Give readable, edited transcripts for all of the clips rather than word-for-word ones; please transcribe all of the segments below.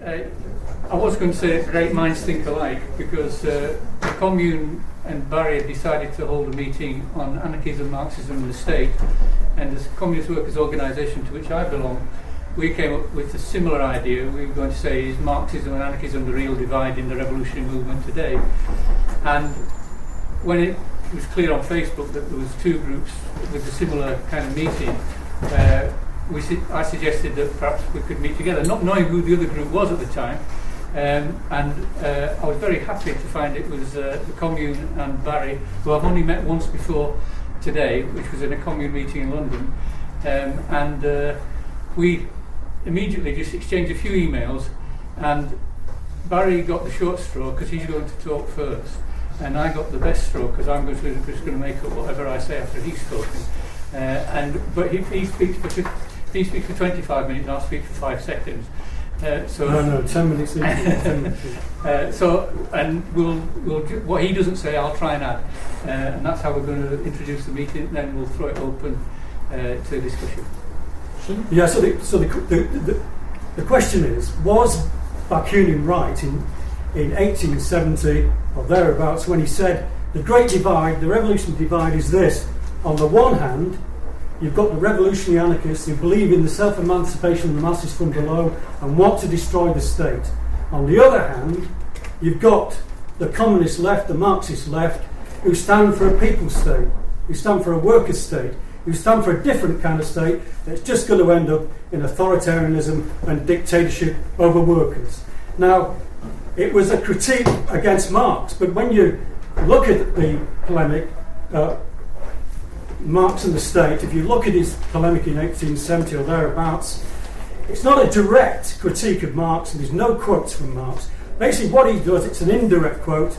I was going to say great minds think alike, because the Commune and Barry decided to hold a meeting on anarchism, Marxism and the state, and as Communist Workers' Organisation, to which I belong, we came up with a similar idea. We were going to say, is Marxism and anarchism the real divide in the revolutionary movement today? And when it was clear on Facebook that there was two groups with a similar kind of meeting, I suggested that perhaps we could meet together, not knowing who the other group was at the time. I was very happy to find it was the Commune and Barry, who I've only met once before today, which was in a Commune meeting in London. We immediately just exchanged a few emails, and Barry got the short straw because he's going to talk first, and I got the best straw because I'm just going to make up whatever I say after he's spoken. But he speaks for 25 minutes, and I'll speak for 5 seconds. No, 10 minutes. 10 minutes. What he doesn't say, I'll try and add, and that's how we're going to introduce the meeting. Then we'll throw it open to discussion. Yeah. So the question is: was Bakunin right in 1870 or thereabouts when he said the great divide, the revolutionary divide, is this? On the one hand, you've got the revolutionary anarchists who believe in the self-emancipation of the masses from below and want to destroy the state. On the other hand, you've got the communist left, the Marxist left, who stand for a people's state, who stand for a workers' state, who stand for a different kind of state that's just going to end up in authoritarianism and dictatorship over workers. Now, it was a critique against Marx, but when you look at the polemic, Marx and the State, if you look at his polemic in 1870 or thereabouts, it's not a direct critique of Marx, and there's no quotes from Marx. Basically what he does, it's an indirect quote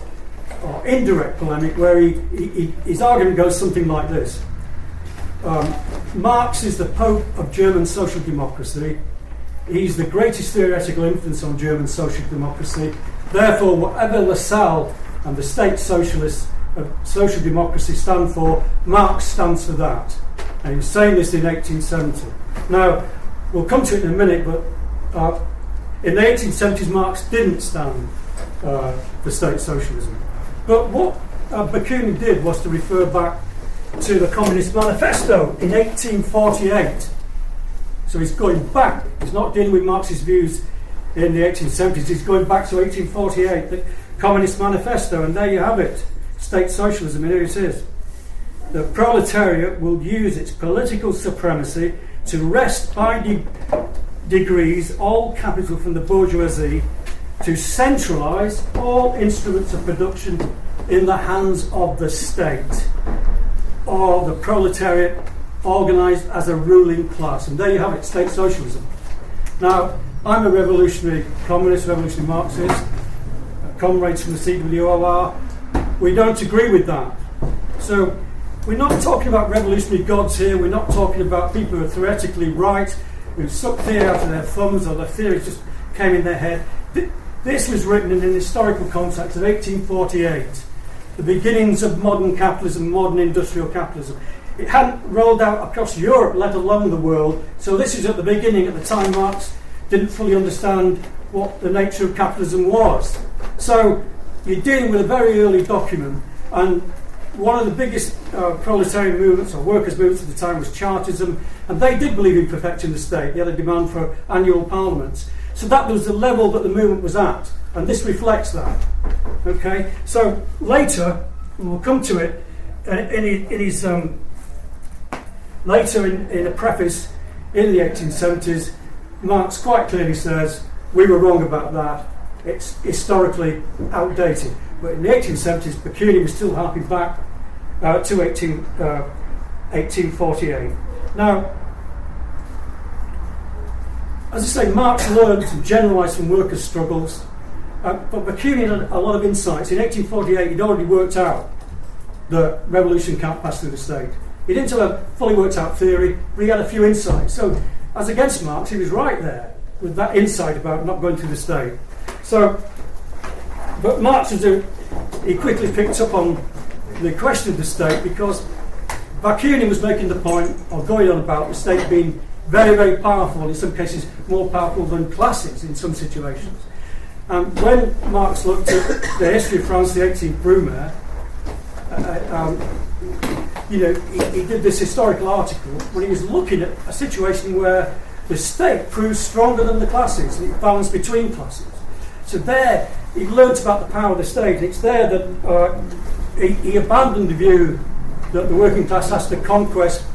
or indirect polemic where his argument goes something like this. Marx is the Pope of German social democracy. He's the greatest theoretical influence on German social democracy. Therefore, whatever Lassalle and the state socialists of social democracy stand for, Marx stands for that. And he was saying this in 1870. Now, we'll come to it in a minute, but in the 1870s, Marx didn't stand for state socialism. But what Bakunin did was to refer back to the Communist Manifesto in 1848. So he's going back. He's not dealing with Marxist views in the 1870s. He's going back to 1848, the Communist Manifesto, and there you have it. State socialism, and here it is. The proletariat will use its political supremacy to wrest by degrees all capital from the bourgeoisie, to centralise all instruments of production in the hands of the state, or the proletariat organised as a ruling class. And there you have it, state socialism. Now, I'm a revolutionary communist, revolutionary Marxist, comrades from the CWOR. We don't agree with that. So we're not talking about revolutionary gods here. We're not talking about people who are theoretically right, who suck theory out of their thumbs, or their theories just came in their head. This was written in an historical context of 1848, the beginnings of modern capitalism, modern industrial capitalism. It hadn't rolled out across Europe, let alone the world. So this is at the beginning, at the time Marx didn't fully understand what the nature of capitalism was. So you're dealing with a very early document, and one of the biggest proletarian movements or workers' movements at the time was Chartism, and they did believe in perfecting the state. They had a demand for annual parliaments. So that was the level that the movement was at, and this reflects that. Okay, so later, and we'll come to it, later in a preface in the 1870s, Marx quite clearly says, we were wrong about that. It's historically outdated. But in the 1870s, Bakunin was still harping back to 1848. Now, as I say, Marx learned to generalise from workers' struggles, but Bakunin had a lot of insights. In 1848, he'd already worked out that revolution can't pass through the state. He didn't have a fully worked out theory, but he had a few insights. So, as against Marx, he was right there with that insight about not going through the state. So, but Marx he quickly picked up on the question of the state, because Bakunin was making the point, or going on about the state being very, very powerful, in some cases more powerful than classes in some situations. And when Marx looked at the history of France, the 18th Brumaire, he did this historical article when he was looking at a situation where the state proves stronger than the classes, and it balanced between classes. So there, he learnt about the power of the state. It's there that he abandoned the view that the working class has to conquest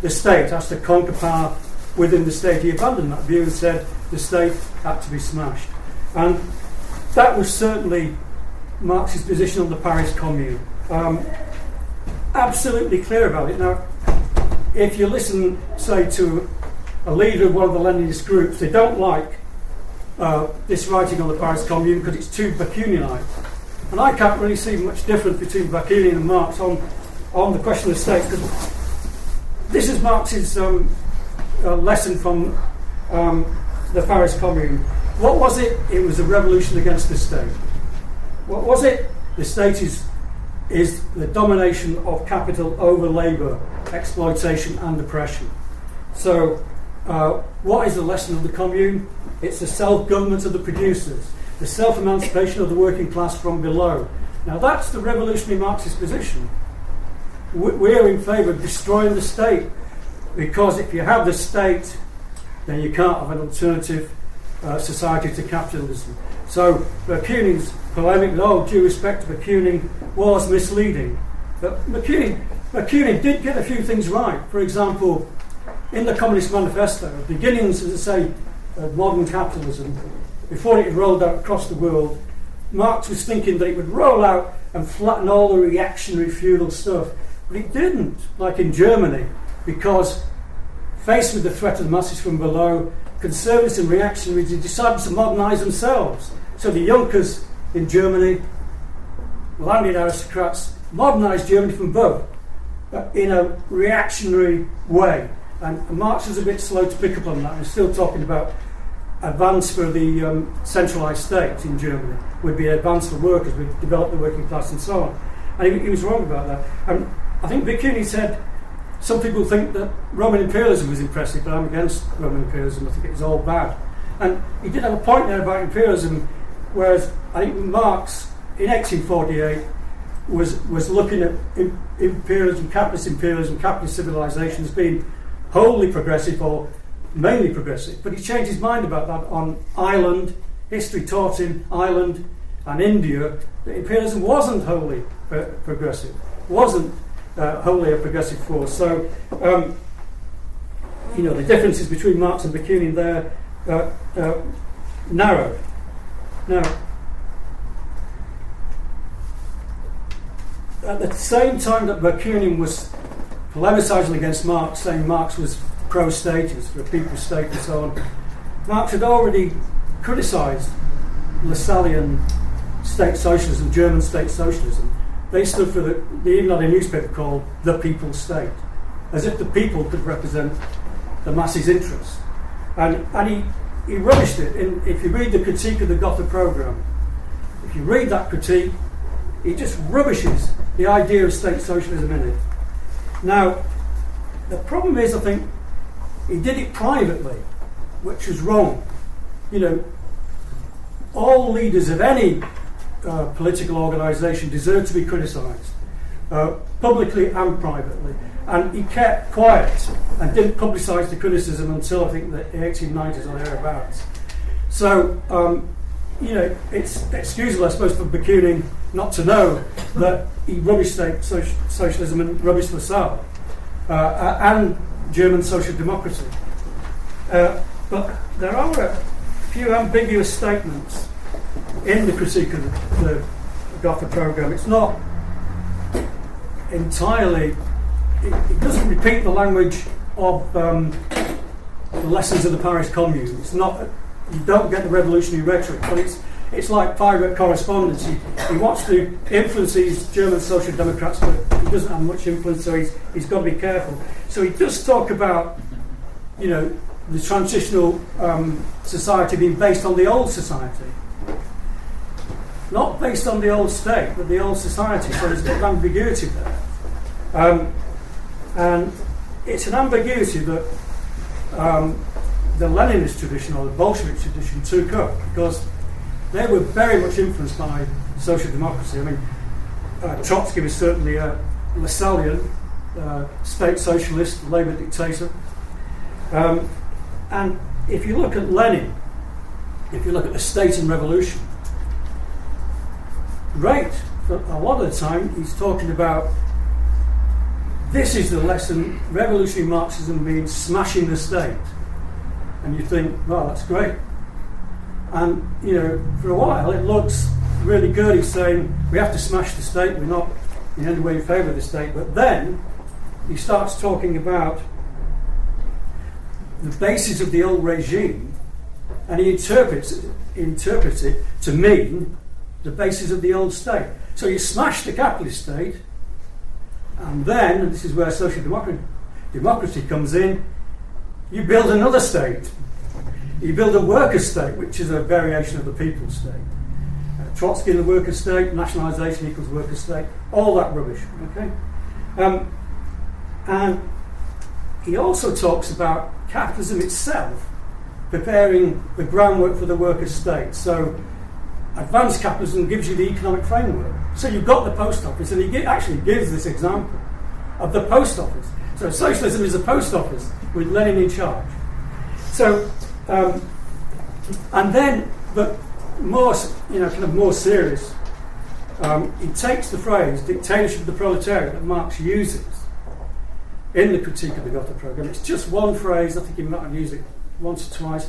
the state, has to conquer power within the state. He abandoned that view and said the state had to be smashed. And that was certainly Marx's position on the Paris Commune. Absolutely clear about it. Now, if you listen, say, to a leader of one of the Leninist groups, they don't like this writing on the Paris Commune because it's too Bakuninite. And I can't really see much difference between Bakunin and Marx on the question of state, because this is Marx's lesson from the Paris Commune. What was it? It was a revolution against the state. What was it? The state is the domination of capital over labour, exploitation and oppression. So what is the lesson of the Commune? It's the self-government of the producers, the self-emancipation of the working class from below. Now that's the revolutionary Marxist position. We're in favour of destroying the state, because if you have the state, then you can't have an alternative society to capitalism. So Bakunin's polemic, with all due respect to Bakunin, was misleading. But Bakunin did get a few things right. For example, in the Communist Manifesto, beginnings, as I say, of modern capitalism, before it had rolled out across the world, Marx was thinking that it would roll out and flatten all the reactionary feudal stuff. But it didn't, like in Germany, because faced with the threat of the masses from below, conservatives and reactionaries decided to modernise themselves. So the Junkers in Germany, landed aristocrats, modernised Germany from above, but in a reactionary way. And Marx was a bit slow to pick up on that. We're still talking about advance for the centralised state in Germany, would be advance for workers, we'd develop the working class and so on. And he was wrong about that. And I think Bakunin said, some people think that Roman imperialism was impressive, but I'm against Roman imperialism. I think it was all bad. And he did have a point there about imperialism, whereas I think Marx, in 1848, was looking at imperialism, capitalist civilization as being wholly progressive or mainly progressive. But he changed his mind about that on Ireland. History taught him, Ireland and India, that imperialism wasn't wholly progressive, wasn't wholly a progressive force. So, the differences between Marx and Bakunin there narrowed. Now, at the same time that Bakunin was polemicising against Marx, saying Marx was pro-state, was for a people's state and so on, Marx had already criticised Lassallean state socialism, German state socialism. They stood for they even had a newspaper called The People's State, as if the people could represent the masses' interests. And he rubbished it. If you read the critique of the Gotha programme, if you read that critique, he just rubbishes the idea of state socialism in it. Now, the problem is, I think, he did it privately, which was wrong. All leaders of any political organisation deserve to be criticised, publicly and privately. And he kept quiet and didn't publicise the criticism until I think the 1890s or thereabouts. So, it's excusable, I suppose, for Bakunin not to know that he rubbished state socialism and rubbished Lassalle and German social democracy. But there are a few ambiguous statements in the critique of the Gotha programme. It's not entirely, it doesn't repeat the language of the lessons of the Paris Commune. It's not, you don't get the revolutionary rhetoric, but it's like pirate correspondence. He wants to influence these German social democrats, but he doesn't have much influence, so he's got to be careful. So he does talk about, the transitional society being based on the old society. Not based on the old state, but the old society. So there's a bit of ambiguity there. And it's an ambiguity that the Leninist tradition or the Bolshevik tradition took up, because they were very much influenced by social democracy. I mean, Trotsky was certainly a Lassallian, state socialist, Labour dictator. And if you look at Lenin, if you look at the state and revolution, great, but a lot of the time he's talking about this is the lesson, revolutionary Marxism means smashing the state. And you think, well, that's great. And, you know, for a while it looks really good. He's saying we have to smash the state, we're not in any way in favour of the state. But then he starts talking about the basis of the old regime, and he interprets it to mean the basis of the old state. So you smash the capitalist state, and then, and this is where social democracy comes in, you build another state. You build a worker state, which is a variation of the people's state. Trotsky and the worker state, nationalisation equals worker state, all that rubbish. Okay, and he also talks about capitalism itself preparing the groundwork for the worker state. So advanced capitalism gives you the economic framework. So you've got the post office, and he actually gives this example of the post office. So socialism is a post office with Lenin in charge. So, and then, but more, you know, kind of more serious, he takes the phrase dictatorship of the proletariat that Marx uses in the Critique of the Gotha programme. It's just one phrase. I think he might have used it once or twice.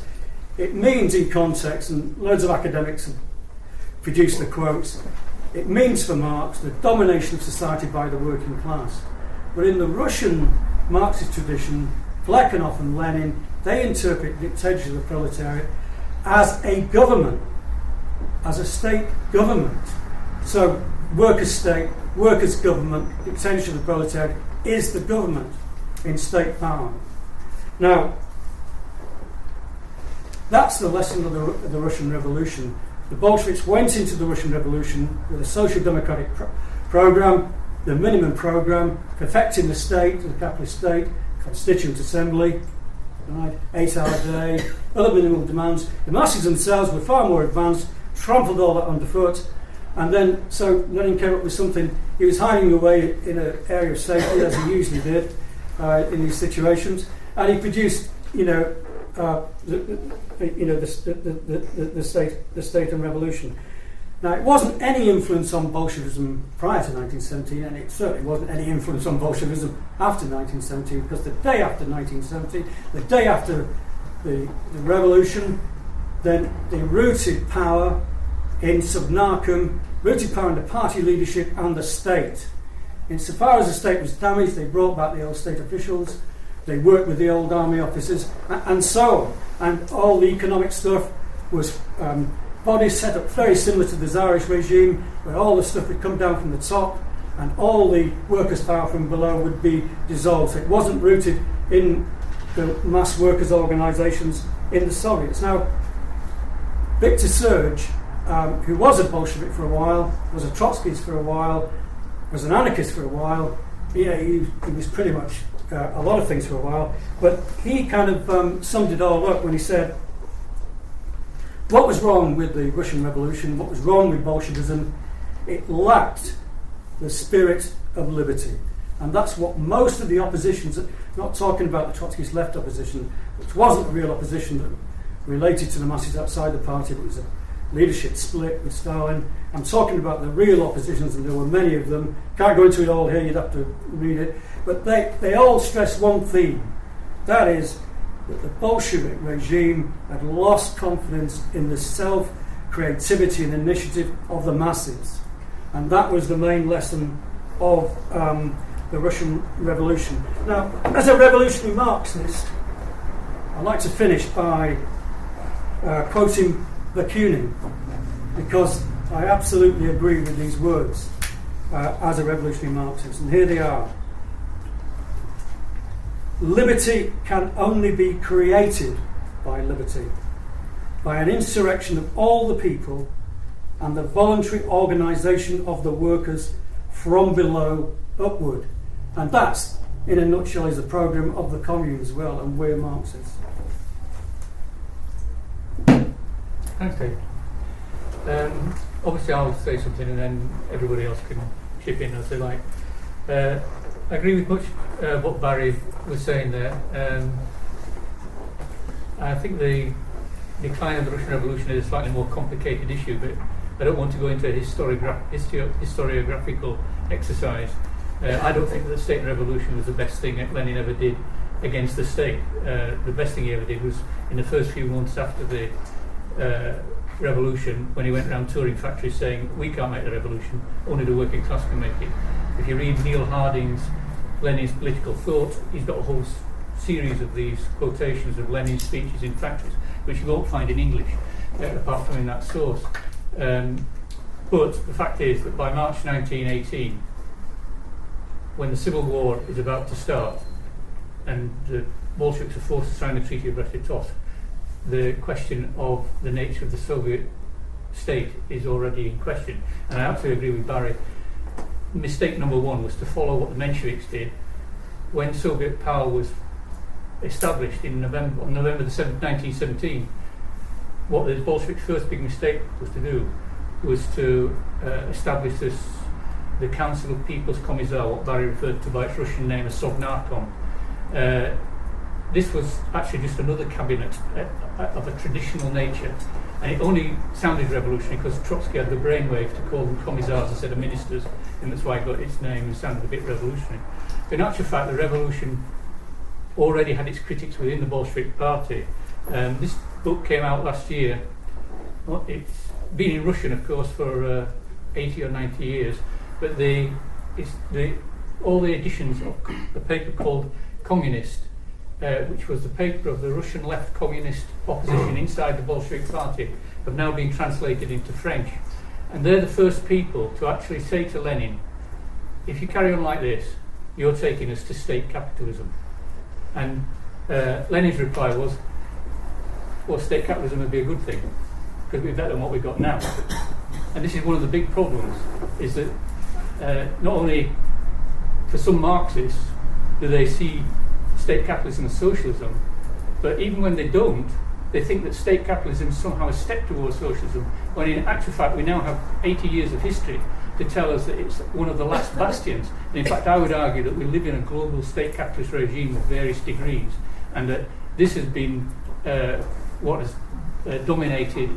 It means in context, and loads of academics have produced the quotes, it means for Marx the domination of society by the working class. But in the Russian Marxist tradition, Plekhanov and Lenin, they interpret dictatorship of the proletariat as a government, as a state government. So workers' state, workers' government, dictatorship of the proletariat is the government in state power. Now, that's the lesson of the Russian Revolution. The Bolsheviks went into the Russian Revolution with a social democratic program, the minimum program, perfecting the state, the capitalist state, constituent assembly, right, 8-hour day, other minimal demands. The masses themselves were far more advanced, trampled all that underfoot, and then so Lenin came up with something. He was hiding away in an area of safety, as he usually did in these situations, and he produced, the state and revolution. Now, it wasn't any influence on Bolshevism prior to 1917, and it certainly wasn't any influence on Bolshevism after 1917, because the day after 1917, the day after the revolution, then they rooted power in Subnarchem, rooted power in the party leadership and the state. Insofar as the state was damaged, they brought back the old state officials, they worked with the old army officers, and so on. And all the economic stuff was bodies set up very similar to the Tsarist regime, where all the stuff would come down from the top and all the workers' power from below would be dissolved. So it wasn't rooted in the mass workers' organisations in the Soviets. Now, Victor Serge, who was a Bolshevik for a while, was a Trotskyist for a while, was an anarchist for a while, he was pretty much a lot of things for a while, but he kind of summed it all up when he said, what was wrong with the Russian Revolution, what was wrong with Bolshevism? It lacked the spirit of liberty. And that's what most of the oppositions, not talking about the Trotskyist left opposition, which wasn't a real opposition that related to the masses outside the party, but it was a leadership split with Stalin. I'm talking about the real oppositions, and there were many of them. Can't go into it all here, you'd have to read it. But they all stress one theme. That is that the Bolshevik regime had lost confidence in the self-creativity and initiative of the masses. And that was the main lesson of the Russian Revolution. Now, as a revolutionary Marxist, I'd like to finish by quoting Bakunin, because I absolutely agree with these words as a revolutionary Marxist. And here they are. Liberty can only be created by liberty, by an insurrection of all the people and the voluntary organisation of the workers from below upward. And that's, in a nutshell, is the programme of the Commune as well, and we're Marxists. Thanks, Dave. Obviously, I'll say something and then everybody else can chip in as they like. I agree with much what Barry was saying there. I think the decline of the Russian Revolution is a slightly more complicated issue, but I don't want to go into a historiographical exercise. I don't think that the state revolution was the best thing that Lenin ever did against the state. The best thing he ever did was in the first few months after the revolution, when he went around touring factories saying, we can't make the revolution, only the working class can make it. If you read Neil Harding's Lenin's Political Thought, he's got a whole series of these quotations of Lenin's speeches in factories, which you won't find in English, apart from in that source. But the fact is that by March 1918, when the Civil War is about to start and the Bolsheviks are forced to sign the Treaty of Brest-Litovsk, the question of the nature of the Soviet state is already in question. And I absolutely agree with Barry. Mistake number one was to follow what the Mensheviks did when Soviet power was established on November the 7th, 1917. What the Bolsheviks' first big mistake was to do was to establish the Council of People's Commissar, what Barry referred to by its Russian name as Sovnarkom. This was actually just another cabinet of a traditional nature, and it only sounded revolutionary because Trotsky had the brainwave to call them commissars instead of ministers, and that's why it got its name and sounded a bit revolutionary. But in actual fact, the revolution already had its critics within the Bolshevik Party. This book came out last year. Well, it's been in Russian, of course, for 80 or 90 years, but all the editions of a paper called Communist, which was the paper of the Russian left communist opposition inside the Bolshevik Party, have now been translated into French. And they're the first people to actually say to Lenin, if you carry on like this, you're taking us to state capitalism. And Lenin's reply was, well, state capitalism would be a good thing, because we're better than what we've got now. And this is one of the big problems, is that not only for some Marxists do they see state capitalism as socialism, but even when they don't, they think that state capitalism is somehow a step towards socialism, when in actual fact we now have 80 years of history to tell us that it's one of the last bastions. And in fact, I would argue that we live in a global state capitalist regime of various degrees, and that this has been what has dominated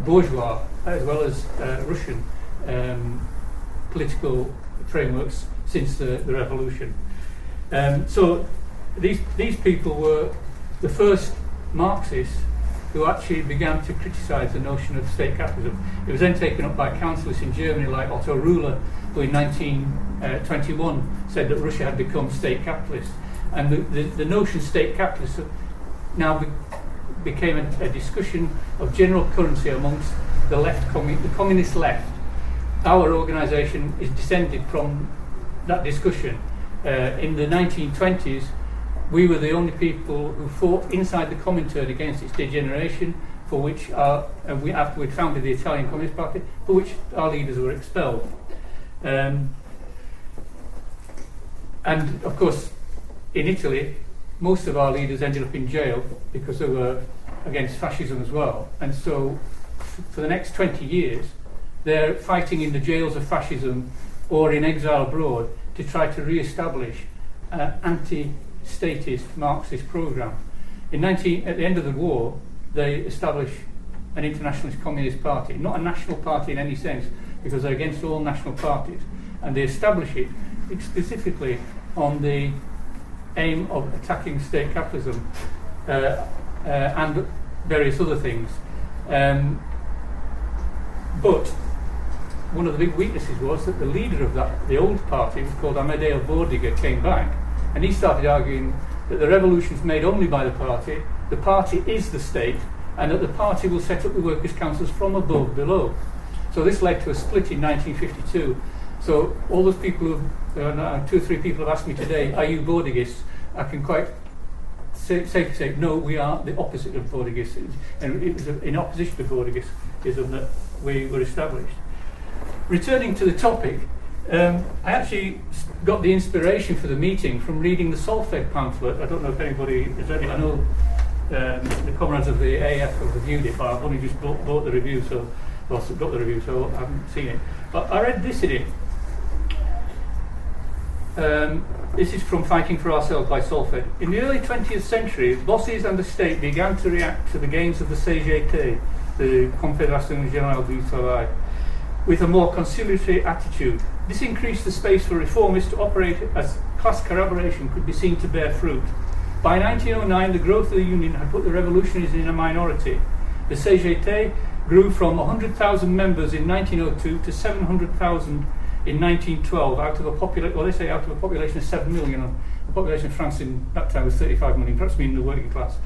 bourgeois as well as Russian political frameworks since the revolution. So these people were the first Marxists who actually began to criticise the notion of state capitalism. It was then taken up by councillors in Germany like Otto Ruhr, who in 1921 said that Russia had become state capitalist. And the notion state capitalist now became a discussion of general currency amongst the left, the communist left. Our organisation is descended from that discussion. In the 1920s, we were the only people who fought inside the Comintern against its degeneration, for which after we'd founded the Italian Communist Party, for which our leaders were expelled. And of course, in Italy, most of our leaders ended up in jail because they were against fascism as well. And so, for the next 20 years, they're fighting in the jails of fascism or in exile abroad to try to re-establish an anti-statist Marxist programme. At the end of the war, they established an internationalist communist party, not a national party in any sense, because they're against all national parties, and they establish it specifically on the aim of attacking state capitalism and various other things. But one of the big weaknesses was that the leader of the old party, was called Amedeo Bordiga, came back, and he started arguing that the revolution is made only by the party is the state, and that the party will set up the workers' councils from above below. So this led to a split in 1952. So all those people who, 2 or 3 people have asked me today, are you Bordigists? I can quite safely say, no, we are the opposite of Bordigists. And it was in opposition to Bordigism that we were established. Returning to the topic, I actually got the inspiration for the meeting from reading the Solfeg pamphlet. I don't know if anybody has read it. I know the comrades of the AF have reviewed it, but I've only just bought the review, so got the review, so I haven't seen it. But I read this in it. This is from Fighting for Ourselves by Solfeg. In the early 20th century, bosses and the state began to react to the gains of the CGT, the Confédération Générale du Travail, with a more conciliatory attitude. This increased the space for reformists to operate as class collaboration could be seen to bear fruit. By 1909, the growth of the union had put the revolutionaries in a minority. The CGT grew from 100,000 members in 1902 to 700,000 in 1912, out of a population of 7 million. The population of France in that time was 35 million, perhaps meaning the working class.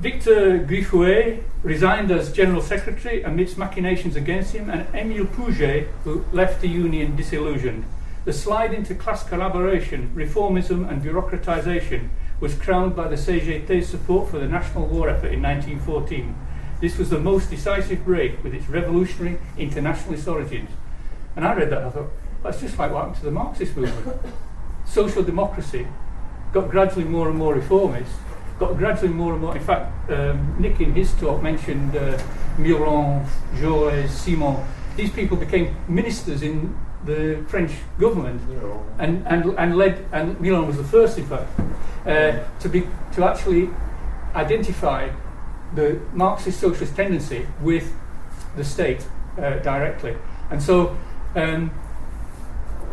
Victor Griffouet resigned as General Secretary amidst machinations against him, and Émile Pouget, who left the Union disillusioned. The slide into class collaboration, reformism and bureaucratisation was crowned by the CGT's support for the national war effort in 1914. This was the most decisive break with its revolutionary internationalist origins. And I read that and I thought, that's just like what happened to the Marxist movement. Social democracy got gradually more and more reformist, got gradually more and more. In fact, Nick in his talk mentioned Miron, Jaurès, Simon. These people became ministers in the French government, and led. And Miron was the first, in fact, to actually identify the Marxist socialist tendency with the state directly. And so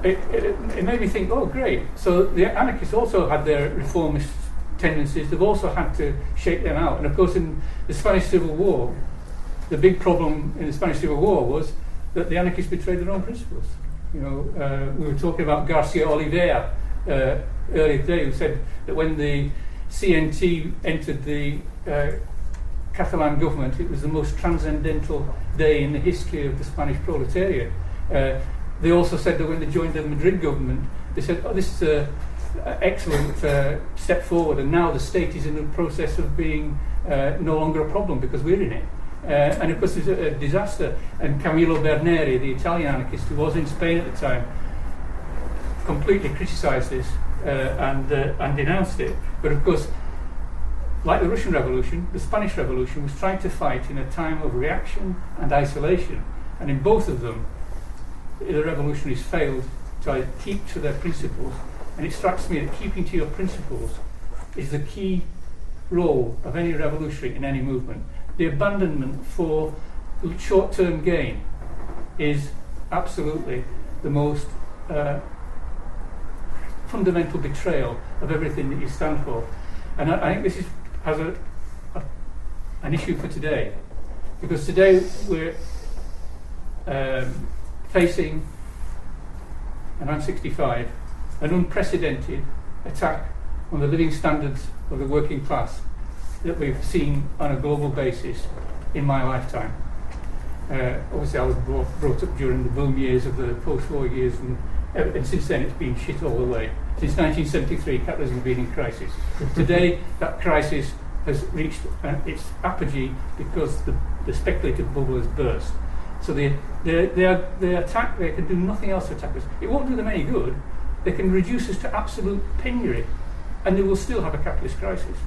it made me think, oh, great. So the anarchists also had their reformist tendencies. They've also had to shake them out. And of course, in the Spanish Civil War, the big problem in the Spanish Civil War was that the anarchists betrayed their own principles. You know, we were talking about Garcia Oliveira earlier today, who said that when the CNT entered the Catalan government, it was the most transcendental day in the history of the Spanish proletariat. They also said that when they joined the Madrid government, they said, oh, this is an excellent step forward, and now the state is in the process of being no longer a problem because we're in it. And of course it's a disaster. And Camillo Berneri, the Italian anarchist who was in Spain at the time, completely criticised this and denounced it. But of course, like the Russian Revolution, the Spanish Revolution was trying to fight in a time of reaction and isolation. And in both of them, the revolutionaries failed to keep to their principles. And it strikes me that keeping to your principles is the key role of any revolutionary in any movement. The abandonment for short-term gain is absolutely the most fundamental betrayal of everything that you stand for. And I think this has an issue for today, because today we're facing, and I'm 65, an unprecedented attack on the living standards of the working class that we've seen on a global basis in my lifetime. Obviously I was brought up during the boom years of the post-war years, and since then it's been shit all the way. Since 1973, capitalism has been in crisis. Today, that crisis has reached its apogee because the speculative bubble has burst. So they can do nothing else to attack us. It won't do them any good. They can reduce us to absolute penury, and they will still have a capitalist crisis.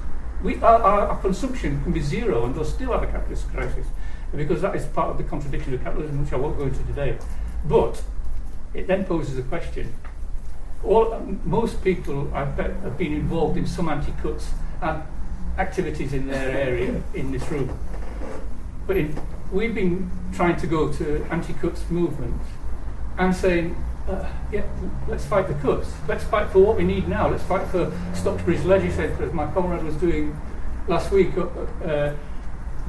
Our consumption can be zero, and they'll still have a capitalist crisis, because that is part of the contradiction of capitalism, which I won't go into today. But it then poses a question. Most people, I bet, have been involved in some anti-cuts and activities in their area in this room. But we've been trying to go to anti-cuts movements and saying, yeah, let's fight the cuts. Let's fight for what we need now. Let's fight for Stockbridge Leisure Centre, as my comrade was doing last week.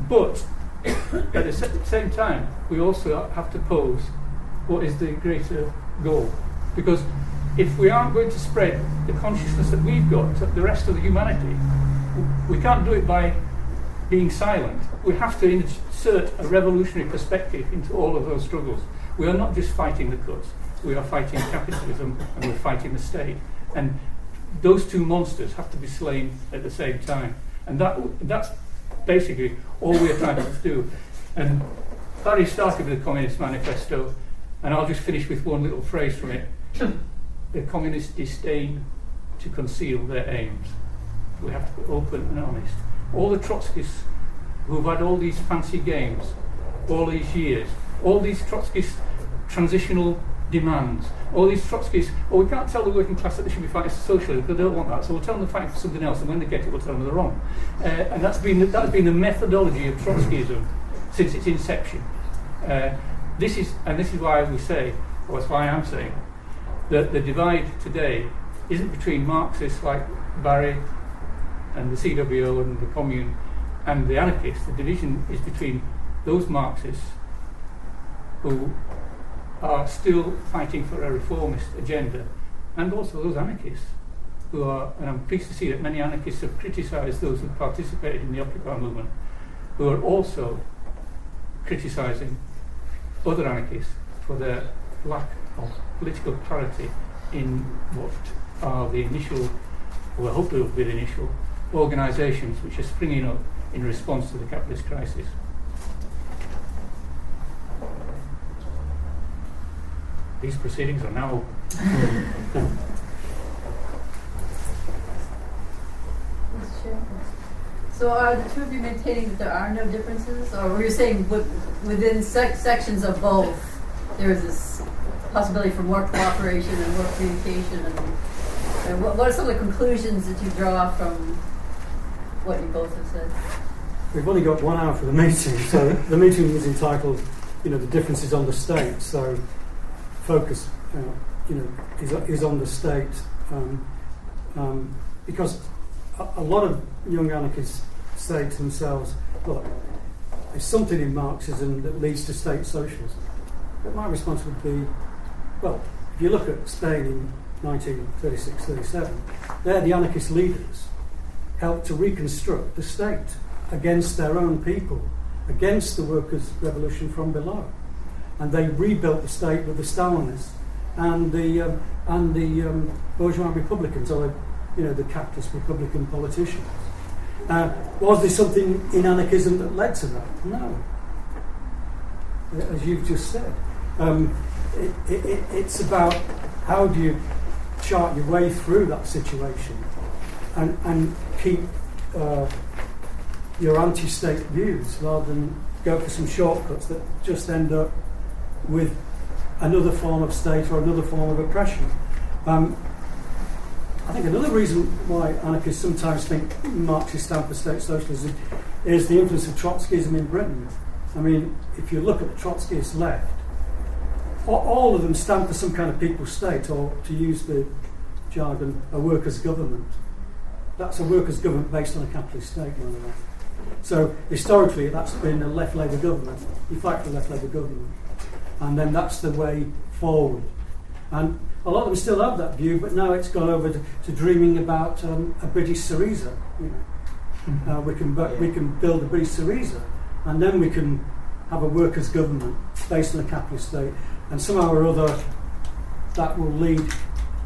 But at the same time, we also have to pose what is the greater goal. Because if we aren't going to spread the consciousness that we've got to the rest of the humanity, we can't do it by being silent. We have to insert a revolutionary perspective into all of those struggles. We are not just fighting the cuts. We are fighting capitalism and we're fighting the state. And those two monsters have to be slain at the same time. And that's basically all we're trying to do. And Barry started with the Communist Manifesto, And I'll just finish with one little phrase from it. The communists disdain to conceal their aims. We have to be open and honest. All the Trotskyists who've had all these fancy games, all these years, all these Trotskyist transitional demands, all these Trotskyists, we can't tell the working class that they should be fighting for socialism because they don't want that, so we'll tell them to fight for something else, and when they get it, we'll tell them they're wrong. And that's been the methodology of Trotskyism since its inception. This is why we say, or that's why I'm saying, that the divide today isn't between Marxists like Barry and the CWO and the Commune and the anarchists. The division is between those Marxists who are still fighting for a reformist agenda, and also those anarchists who are, and I'm pleased to see that many anarchists have criticised those who participated in the Occupy movement, who are also criticising other anarchists for their lack of political clarity in what are the initial, or hopefully will be the initial, organisations which are springing up in response to the capitalist crisis. These proceedings are now open. So are the two of you maintaining that there are no differences, or were you saying within sections of both there is this possibility for more cooperation and more communication, and what are some of the conclusions that you draw from what you both have said? We've only got 1 hour for the meeting, so the meeting was entitled, the differences on the state. So focus, is on the state, because a lot of young anarchists say to themselves, look, there's something in Marxism that leads to state socialism. But my response would be, well, if you look at Spain in 1936-37, there the anarchist leaders helped to reconstruct the state against their own people, against the workers' revolution from below. And they rebuilt the state with the Stalinists and the bourgeois republicans, or the capitalist republican politicians. Was there something in anarchism that led to that? No. As you've just said. It's about how do you chart your way through that situation and keep your anti-state views rather than go for some shortcuts that just end up with another form of state or another form of oppression. I think another reason why anarchists sometimes think Marxists stand for state socialism is the influence of Trotskyism in Britain. I mean, if you look at the Trotskyist left, all of them stand for some kind of people's state, or to use the jargon, a workers' government. That's a workers' government based on a capitalist state, by the way. So historically, that's been a left Labour government. You fight for a left Labour government, and then that's the way forward. And a lot of them still have that view, but now it's gone over to dreaming about a British Syriza. We can build a British Syriza, and then we can have a workers' government based on a capitalist state, and somehow or other that will lead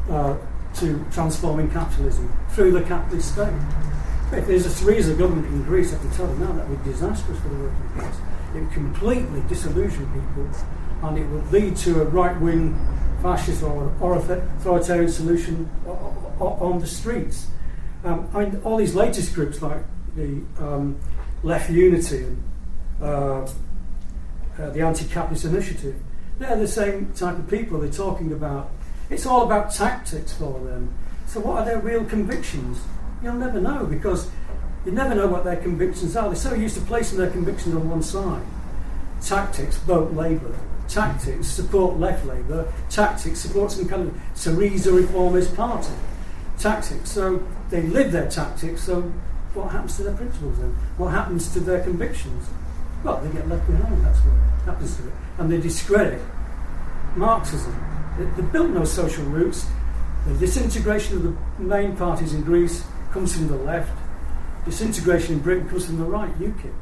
to transforming capitalism through the capitalist state. If there's a Syriza government in Greece, I can tell you now that would be disastrous for the working class. It would completely disillusion people, and it would lead to a right-wing fascist or authoritarian solution on the streets. All these latest groups like the Left Unity and the Anti-Capitalist Initiative, they're the same type of people. They're talking about, it's all about tactics for them. So what are their real convictions? You'll never know, because you never know what their convictions are. They're so used to placing their convictions on one side. Tactics, vote Labour. Tactics, support left Labour. Tactics, support some kind of Syriza reformist party. Tactics, so they live their tactics, so what happens to their principles then? What happens to their convictions? Well, they get left behind, that's what happens to it. And they discredit Marxism. They built no social roots. The disintegration of the main parties in Greece comes from the left. Disintegration in Britain comes from the right, UKIP,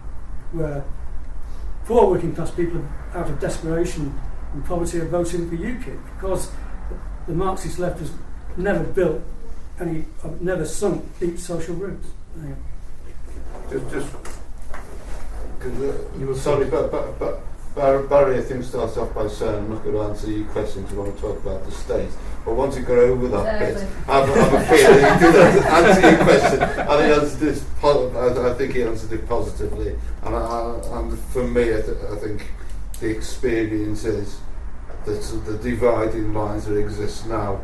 where poor working class people out of desperation and poverty are voting for UKIP because the Marxist left has never built any, never sunk deep social roots. Just because sorry, but Barry, I think, starts off by saying, I'm not going to answer your questions, you want to talk about the state. But once you got over that bit, I have a feeling he did answer your question, and he answered this. I think he answered it positively. And for me, I think the experience is that the dividing lines that exist now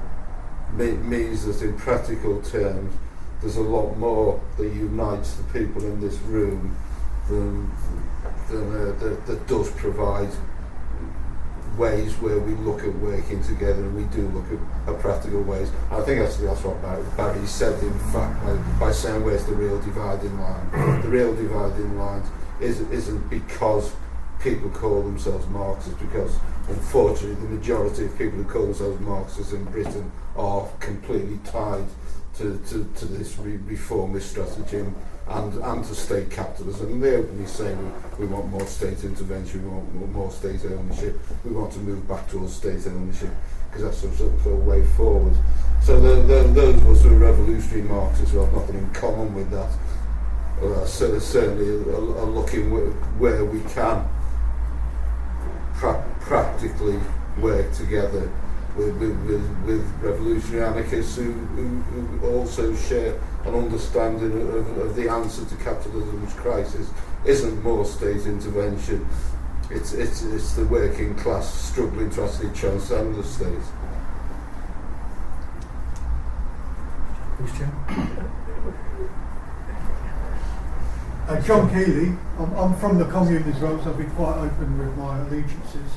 means that in practical terms, there's a lot more that unites the people in this room that does provide ways where we look at working together, and we do look at practical ways. And I think that's what Barry said, in fact, by saying where's the real dividing line. The real dividing line isn't because people call themselves Marxists, because unfortunately the majority of people who call themselves Marxists in Britain are completely tied to this reformist strategy and to state capitalism. And they openly say we want more state intervention, we want more state ownership, we want to move back towards state ownership, because that's the sort of way forward. So those of us who are revolutionary Marxists who have nothing in common with that certainly are looking where we can practically work together with revolutionary anarchists who also share an understanding of the answer to capitalism's crisis isn't more state intervention. It's the working class struggling to actually transcend the state. John Keeley. I'm from the Commune as well, so I'll be quite open with my allegiances.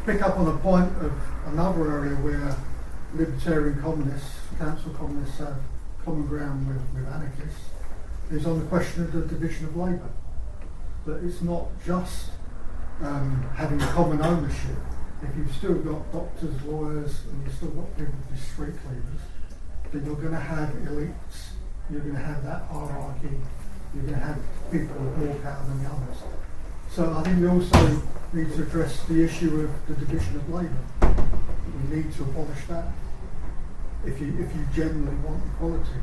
Pick up on a point of another area where libertarian communists, council communists have common ground with anarchists, is on the question of the division of labour. That it's not just having common ownership. If you've still got doctors, lawyers, and you've still got people with street cleavers, then you're going to have elites, you're going to have that hierarchy, you're going to have people with more power than the others. So I think we also need to address the issue of the division of labour. We need to abolish that if you genuinely want equality.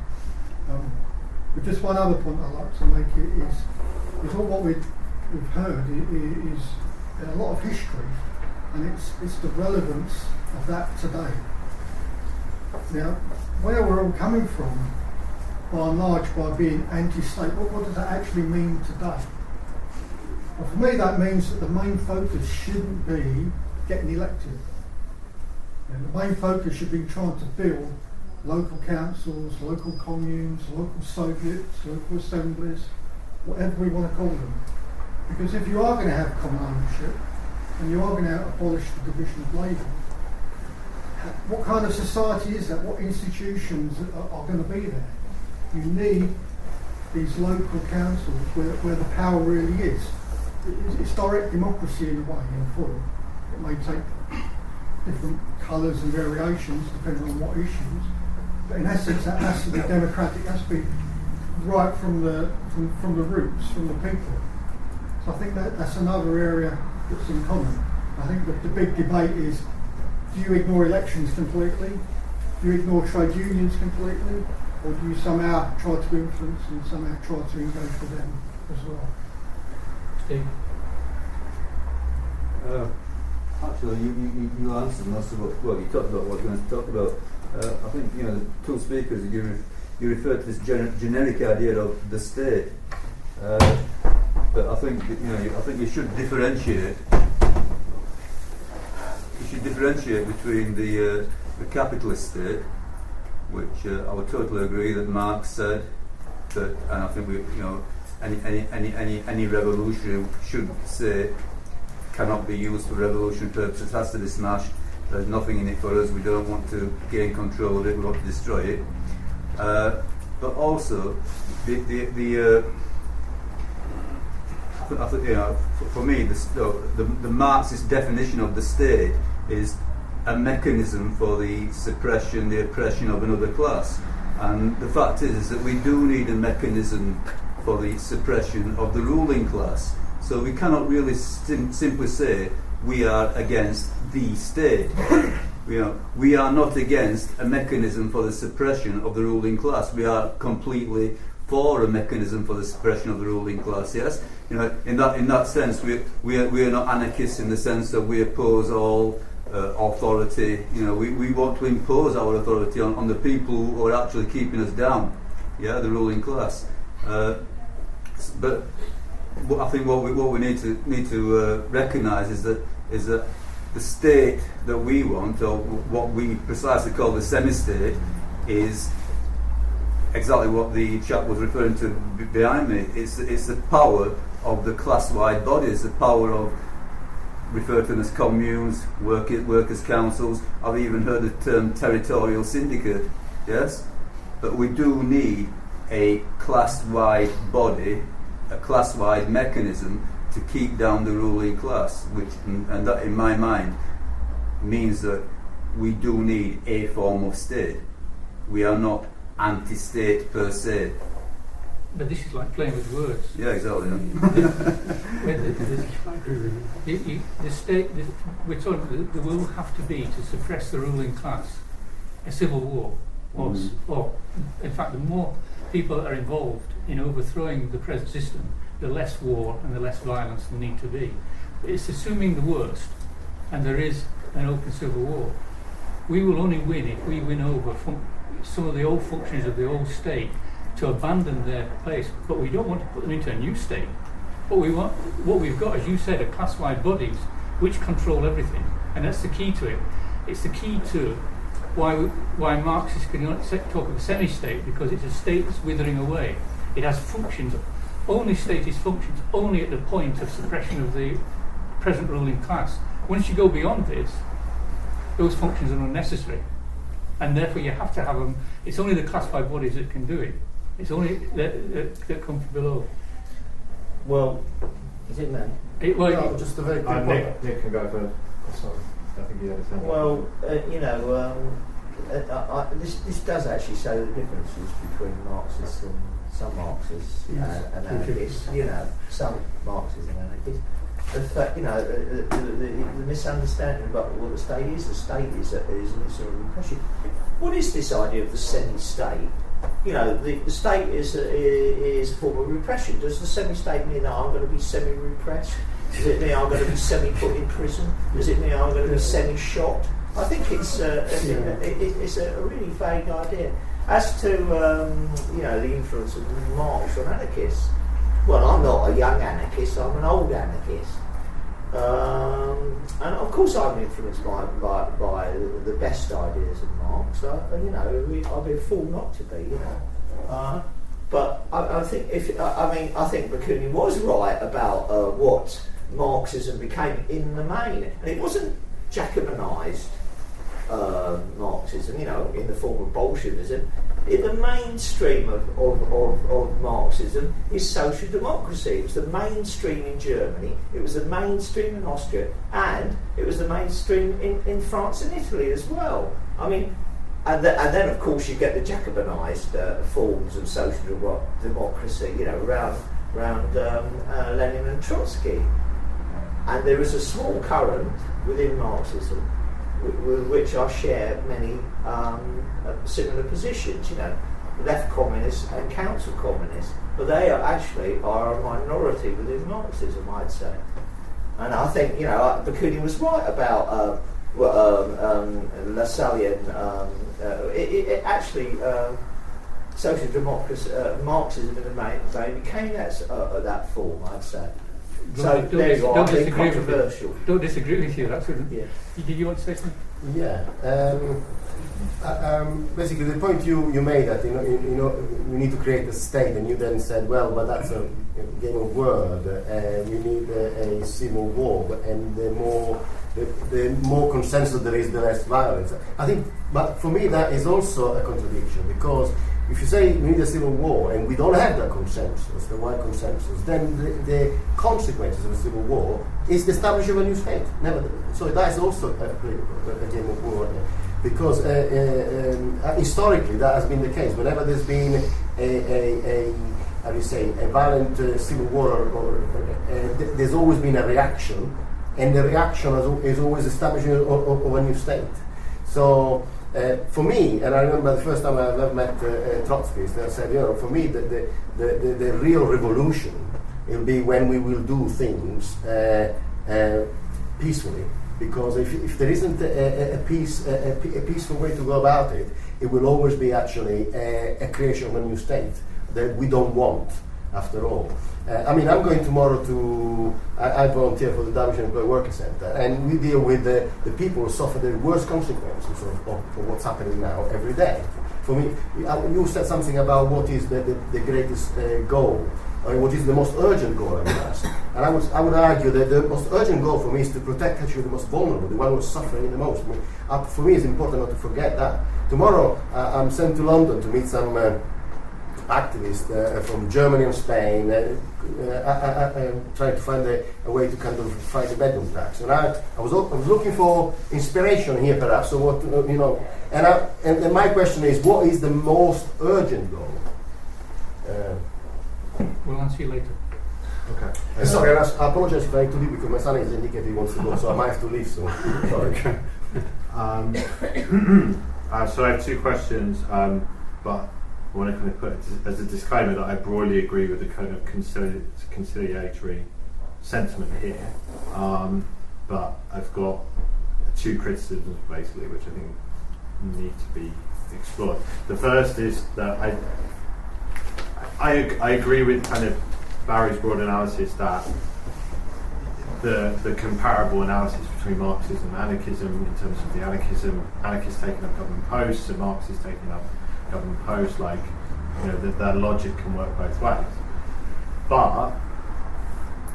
But just one other point I'd like to make is all what we've heard is a lot of history, and it's the relevance of that today. Now, where we're all coming from, by and large, by being anti-state, what does that actually mean today? Well, for me, that means that the main focus shouldn't be getting elected. And the main focus should be trying to build local councils, local communes, local soviets, local assemblies, whatever we want to call them. Because if you are going to have common ownership, and you are going to abolish the division of labour, what kind of society is that? What institutions are going to be there? You need these local councils where the power really is. It's direct democracy in a way, in full. It may take different colours and variations depending on what issues, but in essence that has to be democratic, it has to be right from the roots, from the people. So I think that's another area that's in common. I think that the big debate is, do you ignore elections completely? Do you ignore trade unions completely? Or do you somehow try to influence and somehow try to engage with them as well? Steve? Actually, you answered most of what, well, you talked about what you're going to talk about. I think, the two speakers, you referred to this generic idea of the state. But I think, I think you should differentiate. You should differentiate between the capitalist state, which I would totally agree that Marx said that, and I think any revolutionary should say cannot be used for revolutionary purposes. It has to be smashed. There's nothing in it for us. We don't want to gain control of it. We want to destroy it. But also, I think, for me, the Marxist definition of the state is a mechanism for the suppression, the oppression of another class. And the fact is that we do need a mechanism for the suppression of the ruling class. So we cannot really simply say we are against the state. We are not against a mechanism for the suppression of the ruling class. We are completely for a mechanism for the suppression of the ruling class. Yes, you know, in that sense, we are not anarchists in the sense that we oppose all authority. You know, we want to impose our authority on the people who are actually keeping us down. Yeah, the ruling class. But I think what we need to recognise is that the state that we want, or what we precisely call the semi-state, is exactly what the chap was referring to behind me. It's the power of the class-wide bodies, the power of, referred to them as communes, workers' councils. I've even heard the term territorial syndicate. Yes, but we do need a class-wide body, a class-wide mechanism to keep down the ruling class, and that, in my mind, means that we do need a form of state. We are not anti-state per se. But this is like playing with words. Yeah, exactly. The state, we're talking, there will have to be, to suppress the ruling class, a civil war. Or in fact, the more people that are involved in overthrowing the present system, the less war and the less violence there need to be. It's assuming the worst, and there is an open civil war. We will only win if we win over some of the old functions of the old state to abandon their place, but we don't want to put them into a new state. What we've got, as you said, are class-wide bodies which control everything, and that's the key to it. It's the key to why Marxists can talk of a semi-state, because it's a state that's withering away. It has functions, only statist functions, only at the point of suppression of the present ruling class. Once you go beyond this, those functions are unnecessary, and therefore you have to have them. It's only the class-wide bodies that can do it. It's only that come from below. Well, is it me? No, just a very quick point. Nick can go first. Sorry, I think you had a thing. Well, this does actually show the differences between Marxists and some Marxists and anarchists. You know, some Marxists and anarchists. The fact, the misunderstanding about what the state is. The state is an sort of repression. What is this idea of the semi-state? You know, the state is a form of repression. Does the semi-state mean that I'm going to be semi-repressed? Does it mean I'm going to be semi-put in prison? Does it mean I'm going to be semi-shot? I think it's a really vague idea. As to the influence of Marx on anarchists, well, I'm not a young anarchist. I'm an old anarchist, and of course I'm influenced by the best ideas of Marx. I'd be a fool not to be. But I think I think Bakunin was right about what Marxism became in the main, and it wasn't Jacobinised Marxism, in the form of Bolshevism. In the mainstream of Marxism is social democracy. It was the mainstream in Germany, it was the mainstream in Austria, and it was the mainstream in France and Italy as well. I mean, and then of course you get the Jacobinised forms of social democracy, around Lenin and Trotsky. And there is a small current within Marxism with which I share many similar positions, left communists and council communists, but they are a minority within Marxism, I'd say. And I think, Bakunin was right about Lassallean. Social democracy, Marxism in the main became that form, I'd say. So there you are, being controversial. Don't disagree with you. That's what. Yeah. Did you want to say something? Yeah. Basically, the point you made that we need to create a state, and you then said, well, but that's a game of word, and we need a civil war, and the more consensus there is, the less violence. I think, but for me, that is also a contradiction, because if you say we need a civil war and we don't have that consensus, the wide consensus, then the consequences of a civil war is the establishment of a new state. So that is also a game of war, because historically that has been the case. Whenever there's been a violent civil war, there's always been a reaction, and the reaction is always establishment of a new state. So For me, and I remember the first time I ever met Trotskyists, they said, for me, the real revolution will be when we will do things peacefully. Because if there isn't a peaceful way to go about it, it will always be actually a creation of a new state that we don't want, after all. I'm going tomorrow I volunteer for the Derbyshire Employee Worker Centre, and we deal with the people who suffer the worst consequences of what's happening now every day. For me, you said something about what is the greatest goal, or what is the most urgent goal, I would ask. And I would argue that the most urgent goal for me is to protect actually the most vulnerable, the one who's suffering the most. For me, it's important not to forget that. Tomorrow, I'm sent to London to meet some activists from Germany and Spain, trying to find a way to kind of fight the bedroom tax. And I was looking for inspiration here, perhaps. So what and then my question is, what is the most urgent goal? We'll answer you later. Okay. Sorry, I apologize if I need to leave because my son has indicated he wants to go, so I might have to leave soon. Sorry. So I have two questions, but I want to kind of put it as a disclaimer that I broadly agree with the kind of conciliatory sentiment here, but I've got two criticisms basically which I think need to be explored. The first is that I agree with kind of Barry's broad analysis that the comparable analysis between Marxism and anarchism in terms of the anarchists taking up government posts and Marxists taking up government posts, that logic can work both ways. But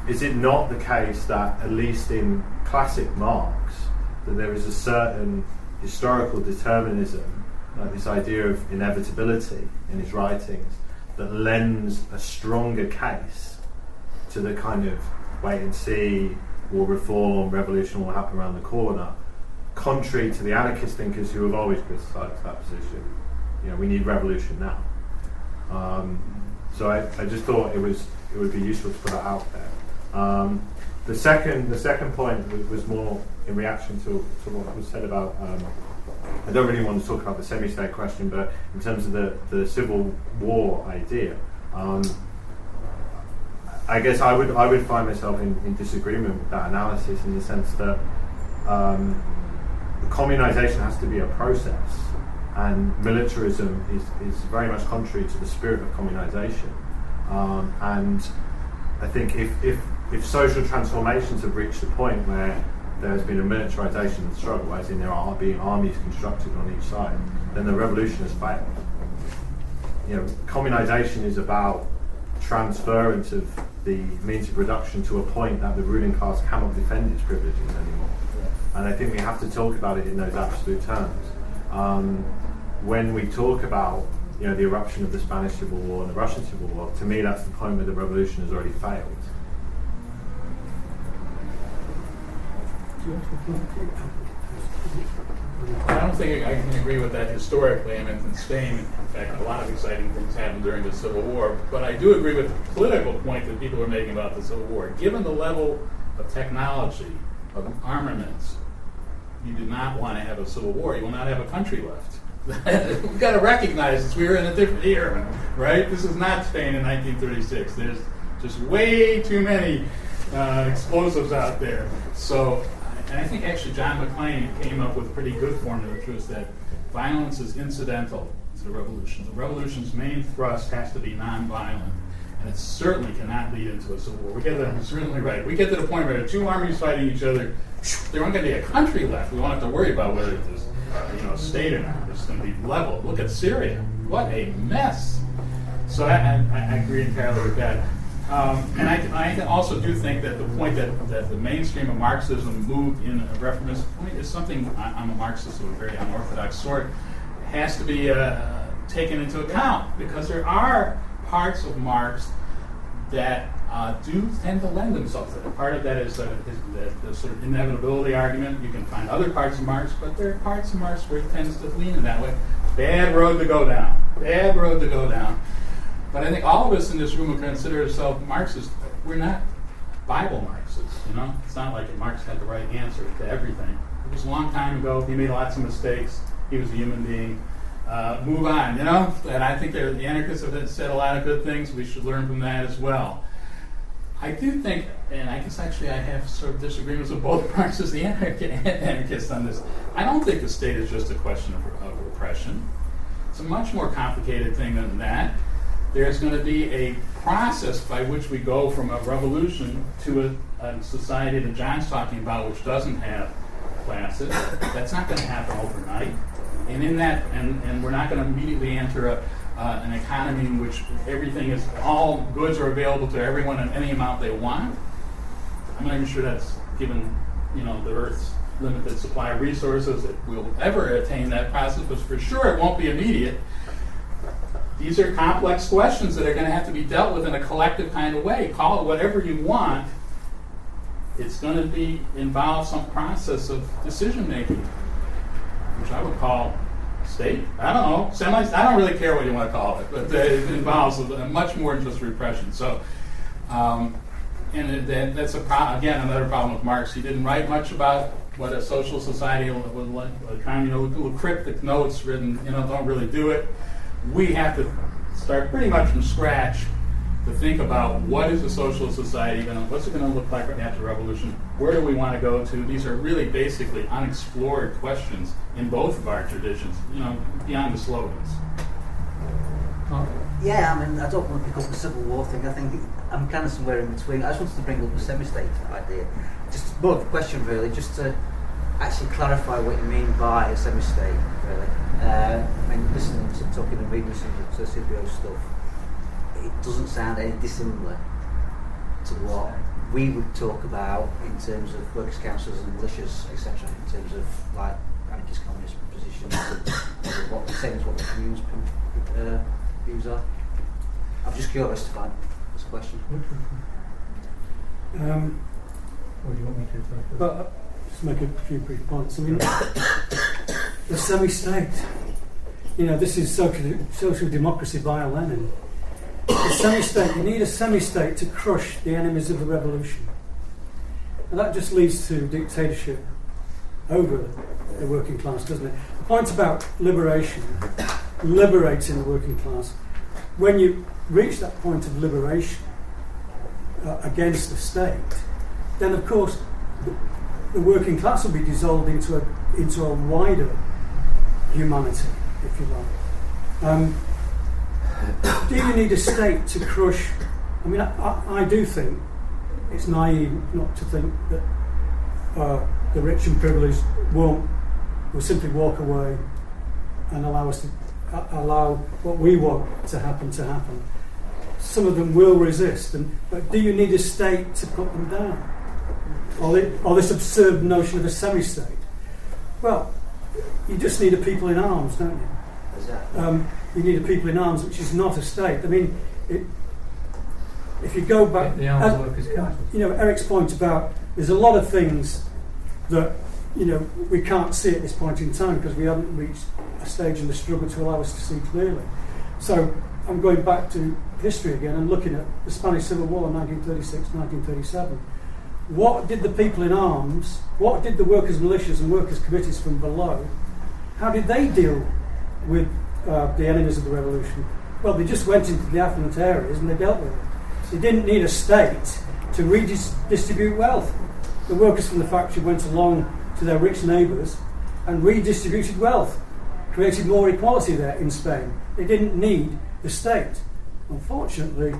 is it not the case that, at least in classic Marx, that there is a certain historical determinism, like this idea of inevitability in his writings, that lends a stronger case to the kind of wait and see, will reform, revolution will happen around the corner, contrary to the anarchist thinkers who have always criticised that position. We need revolution now. So I just thought it would be useful to put that out there. The second point was more in reaction to what was said about. I don't really want to talk about the semi-state question, but in terms of the civil war idea, I guess I would find myself in disagreement with that analysis in the sense that communization has to be a process, and militarism is very much contrary to the spirit of communization. And I think if social transformations have reached a point where there has been a militarization of the struggle, as in there are being armies constructed on each side, then the revolution has failed. Communization is about transference of the means of production to a point that the ruling class cannot defend its privileges anymore. And I think we have to talk about it in those absolute terms. When we talk about the eruption of the Spanish Civil War and the Russian Civil War, to me that's the point where the revolution has already failed. I don't think I can agree with that historically. In Spain, in fact, a lot of exciting things happened during the Civil War. But I do agree with the political point that people are making about the Civil War. Given the level of technology, of armaments, you do not want to have a civil war. You will not have a country left. We've got to recognize this. We were in a different era, right? This is not Spain in 1936. There's just way too many explosives out there. So, and I think actually John McClain came up with a pretty good formula, which was that violence is incidental to the revolution. The revolution's main thrust has to be non-violent, and it certainly cannot lead into a civil war. We get that certainly right. We get to the point where there are two armies fighting each other. There aren't going to be a country left. We won't have to worry about whether it's a state or not. It's going to be leveled. Look at Syria. What a mess. So I agree entirely with that. And I also do think that the point that the mainstream of Marxism moved in a reformist point is something, I'm a Marxist of a very unorthodox sort, has to be taken into account, because there are parts of Marx that do tend to lend themselves to it. Part of that is the sort of inevitability argument. You can find other parts of Marx, but there are parts of Marx where it tends to lean in that way. Bad road to go down. Bad road to go down. But I think all of us in this room who consider ourselves Marxists, we're not Bible Marxists, It's not like Marx had the right answer to everything. It was a long time ago. He made lots of mistakes. he was a human being. Move on, And I think the anarchists have said a lot of good things. We should learn from that as well. I do think, and I guess actually I have sort of disagreements with both Marxists and anarchists on this. I don't think the state is just a question of repression. It's a much more complicated thing than that. There's going to be a process by which we go from a revolution to a society that John's talking about, which doesn't have classes. That's not going to happen overnight. And in that, and we're not going to immediately enter an economy in which everything is, all goods are available to everyone in any amount they want. I'm not even sure that's given, the Earth's limited supply of resources that we'll ever attain that process, but for sure it won't be immediate. These are complex questions that are going to have to be dealt with in a collective kind of way. Call it whatever you want. It's going to involve some process of decision making, which I would call state. I don't know. I don't really care what you want to call it, but it involves much more than just repression. So, and that's again another problem with Marx. He didn't write much about what a social society would like. Little cryptic notes written, don't really do it. We have to start pretty much from scratch to think about what is a social society, what's it going to look like right after the revolution, where do we want to go to. These are really basically unexplored questions in both of our traditions, beyond the slogans. Yeah, I don't want to pick up the Civil War thing. I think I'm kind of somewhere in between. I just wanted to bring up the semi-state idea. Just more of a question, really, just to actually clarify what you mean by a semi-state, really. Listening to talking and reading some of the CBO stuff, it doesn't sound any dissimilar to what we would talk about in terms of workers' councils and militias, etc., in terms of like anarchist communist positions and what the same as what the Commune's views are. I'm just curious to find this question. What do you want me to but just make a few brief points. The semi-state. This is social democracy via Lenin. The semi-state. You need a semi-state to crush the enemies of the revolution, and that just leads to dictatorship over the working class, doesn't it? The point about liberation, liberating the working class. When you reach that point of liberation against the state, then of course the working class will be dissolved into a wider humanity, if you like. Do you need a state to crush? I do think it's naive not to think that the rich and privileged will simply walk away and allow us to allow what we want to happen. Some of them will resist, but do you need a state to put them down? Or this absurd notion of a semi-state? Well, you just need a people in arms, don't you? Exactly. You need a people in arms, which is not a state. If you go back, the Arms Workers Council. Eric's point about there's a lot of things that we can't see at this point in time because we haven't reached a stage in the struggle to allow us to see clearly. So I'm going back to history again and looking at the Spanish Civil War, 1936, 1937. What did the people in arms, what did the workers' militias and workers' committees from below, how did they deal with the enemies of the revolution? Well, they just went into the affluent areas and they dealt with it. They didn't need a state to redistribute wealth. The workers from the factory went along to their rich neighbours and redistributed wealth, created more equality there in Spain. They didn't need the state. Unfortunately,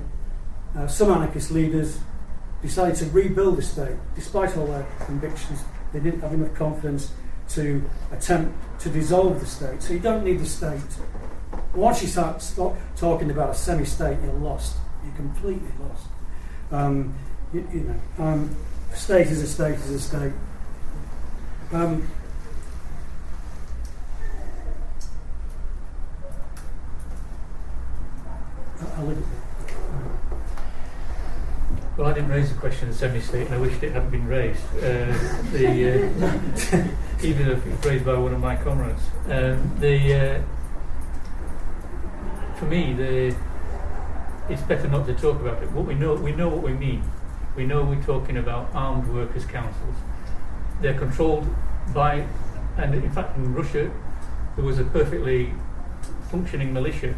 some anarchist leaders decided to rebuild the state, despite all their convictions. They didn't have enough confidence to attempt to dissolve the state. So you don't need the state. Once you start talking about a semi-state, you're lost. You're completely lost. State is a state is a state. I'll leave it there. Well, I didn't raise the question of semi-state, and I wished it hadn't been raised. Even if it was raised by one of my comrades. For me, it's better not to talk about it. We know what we mean. We know we're talking about armed workers' councils. They're controlled by, and in fact in Russia, there was a perfectly functioning militia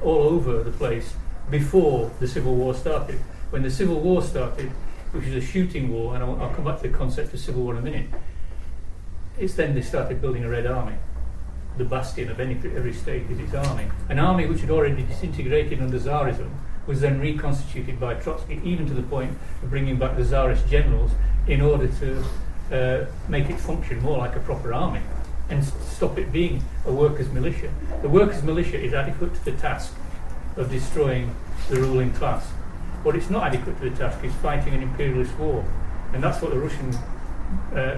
all over the place before the Civil War started. When the Civil War started, which is a shooting war, and I'll come back to the concept of civil war in a minute, it's then they started building a Red Army. The bastion of every state is its army. An army which had already disintegrated under Tsarism was then reconstituted by Trotsky, even to the point of bringing back the Tsarist generals in order to make it function more like a proper army and stop it being a workers' militia. The workers' militia is adequate to the task of destroying the ruling class. What it's not adequate to the task is fighting an imperialist war, and that's what the Russian,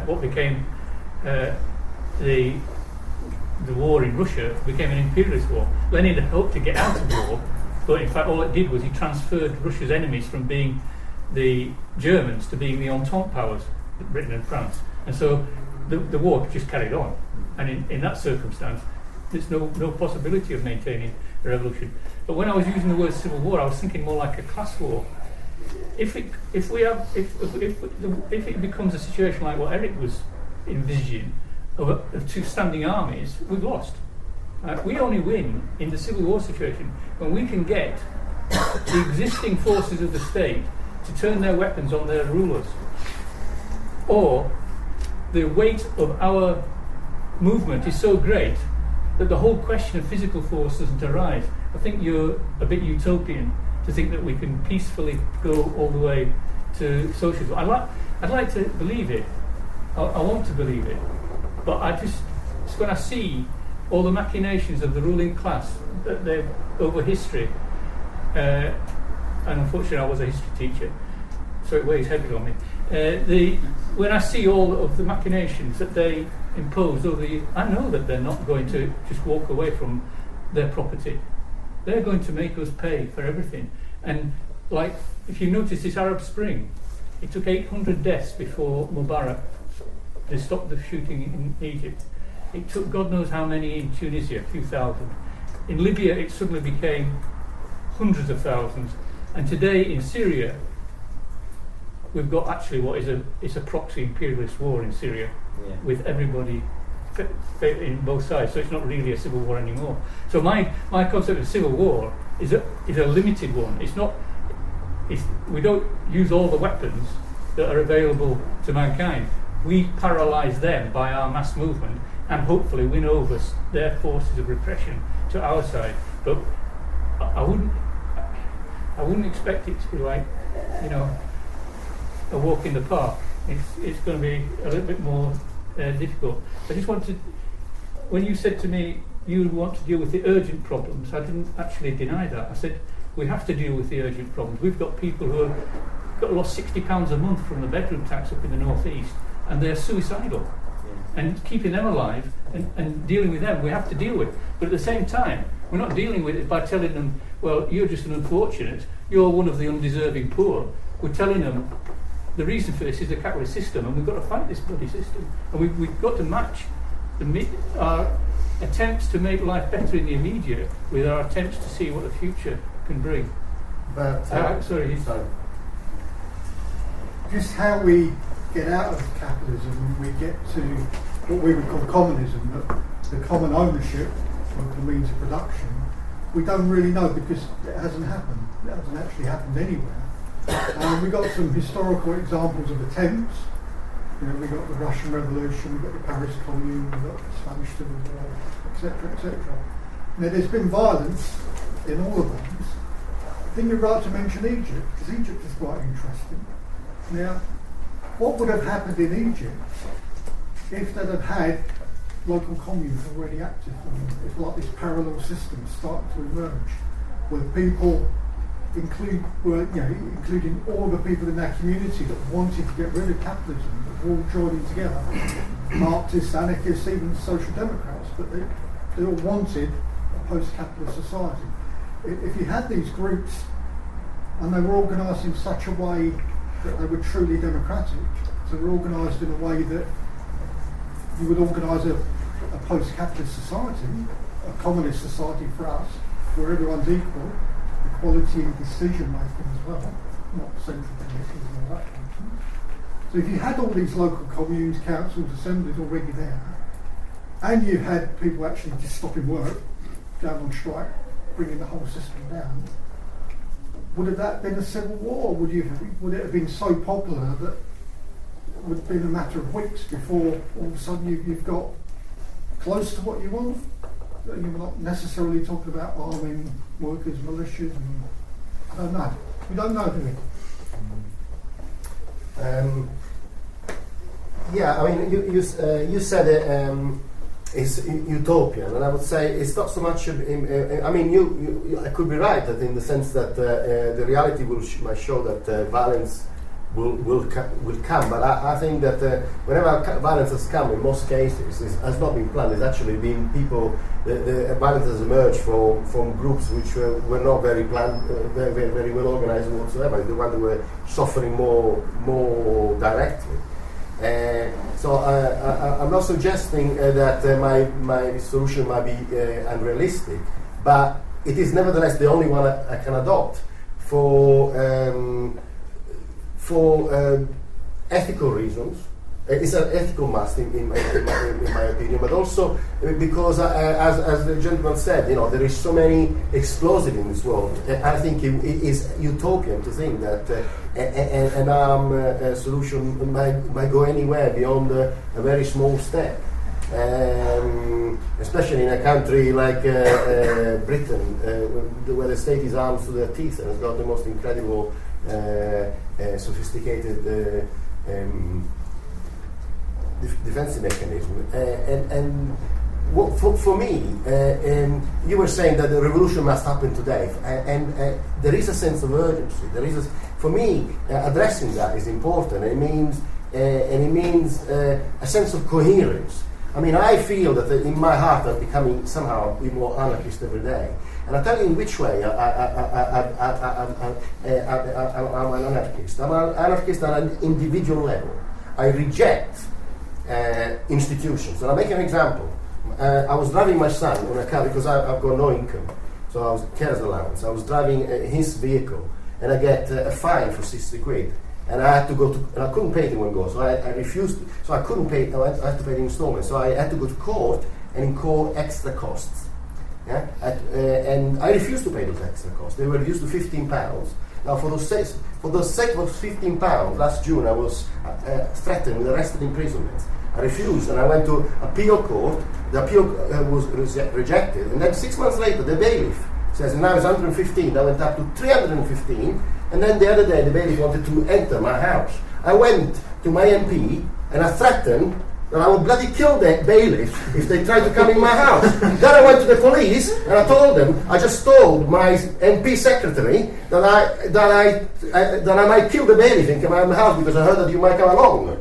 what became the war in Russia became an imperialist war. Lenin had hoped to get out of war, but in fact all it did was he transferred Russia's enemies from being the Germans to being the Entente powers, Britain and France. And so the war just carried on. And in that circumstance, there's no possibility of maintaining a revolution. But when I was using the word civil war, I was thinking more like a class war. If it becomes a situation like what Eric was envisaging, of two standing armies, we've lost. We only win in the civil war situation when we can get the existing forces of the state to turn their weapons on their rulers, or the weight of our movement is so great that the whole question of physical force doesn't arise. I think you're a bit utopian to think that we can peacefully go all the way to socialism. I'd like to believe it. I want to believe it. But it's when I see all the machinations of the ruling class that they've over history, and unfortunately I was a history teacher, so it weighs heavy on me. When I see all of the machinations that they impose over I know that they're not going to just walk away from their property. They're going to make us pay for everything. And like, if you notice this Arab Spring, it took 800 deaths before Mubarak. They stopped the shooting in Egypt. It took God knows how many in Tunisia, a few thousand. In Libya, it suddenly became hundreds of thousands. And today in Syria, we've got actually what is a proxy imperialist war in Syria, with everybody in both sides. So it's not really a civil war anymore. So my concept of civil war is a limited one. We don't use all the weapons that are available to mankind. We paralyse them by our mass movement and hopefully win over their forces of repression to our side. But I wouldn't expect it to be like, a walk in the park. It's going to be a little bit more difficult. I just wanted, when you said to me you want to deal with the urgent problems, I didn't actually deny that. I said we have to deal with the urgent problems. We've got people who have lost £60 a month from the bedroom tax up in the northeast, and they're suicidal. And keeping them alive and dealing with them, we have to deal with. But at the same time, we're not dealing with it by telling them, well, you're just an unfortunate, you're one of the undeserving poor. We're telling them the reason for this is the capitalist system, and we've got to fight this bloody system. And we've got to match our attempts to make life better in the immediate with our attempts to see what the future can bring. But sorry. Just how we get out of capitalism and we get to what we would call communism, the common ownership of the means of production, we don't really know because it hasn't happened. It hasn't actually happened anywhere. We've got some historical examples of attempts. We've got the Russian Revolution, we've got the Paris Commune, we've got the Spanish Civil War, etc., etc. Now, there's been violence in all of those. I think you're right to mention Egypt, because Egypt is quite interesting. Now, what would have happened in Egypt if they'd have had local communes already active? It's like this parallel system starting to emerge, where people including all the people in that community that wanted to get rid of capitalism, that were all joining together, Marxists, anarchists, even social democrats, but they all wanted a post-capitalist society. If you had these groups and they were organised in such a way that they were truly democratic, so they were organised in a way that you would organise a post-capitalist society, a communist society for us, where everyone's equal, equality in decision making as well, not central committees and all that kind of thing. So if you had all these local communes, councils, assemblies already there, and you had people actually just stopping work, going on strike, bringing the whole system down, would have that been a civil war? Would it have been so popular that it would have been a matter of weeks before all of a sudden you've got close to what you want? You're not necessarily talking about arming workers, militias, and I don't know. We don't know, do we? Yeah, I mean, you said it's utopian, and I would say it's not so much. I mean, I could be right that in the sense that the reality might show that violence will come, but I think that whenever violence has come, in most cases, it has not been planned. It's actually been people. The violence has emerged from groups which were not very planned, very well organized whatsoever. The ones that were suffering more directly. So I'm not suggesting that my solution might be unrealistic, but it is nevertheless the only one I can adopt for ethical reasons. It's an ethical must in my opinion, but also because, as the gentleman said, there is so many explosives in this world. I think it is utopian to think that an armed solution might go anywhere beyond a very small step. Especially in a country like Britain, where the state is armed to their teeth and has got the most incredible, sophisticated defensive mechanism. And for me, you were saying that the revolution must happen today, and there is a sense of urgency. For me, addressing that is important. It means a sense of coherence. I mean, I feel that in my heart I'm becoming somehow more anarchist every day. And I'll tell you in which way I'm an anarchist. I'm an anarchist at an individual level. I reject institutions. And I'll make an example. I was driving my son in a car because I've got no income. So I was carer's allowance. I was driving his vehicle, and I get a fine for 60 quid. And I had to go to, and I couldn't pay it in one go, so I refused, so I couldn't pay, I had to pay the installment, so I had to go to court and incur extra costs. Yeah? And I refused to pay those extra costs. They were reduced to £15. Now, for the sake of £15, last June I was threatened with arrested imprisonment. I refused, and I went to appeal court. The appeal was rejected, and then 6 months later, the bailiff says, now it's 115. I went up to 315. And then the other day, the bailiff wanted to enter my house. I went to my MP and I threatened that I would bloody kill the bailiff if they tried to come in my house. Then I went to the police and I told them I just told my MP secretary that I might kill the bailiff and come out of the house because I heard that you might come along.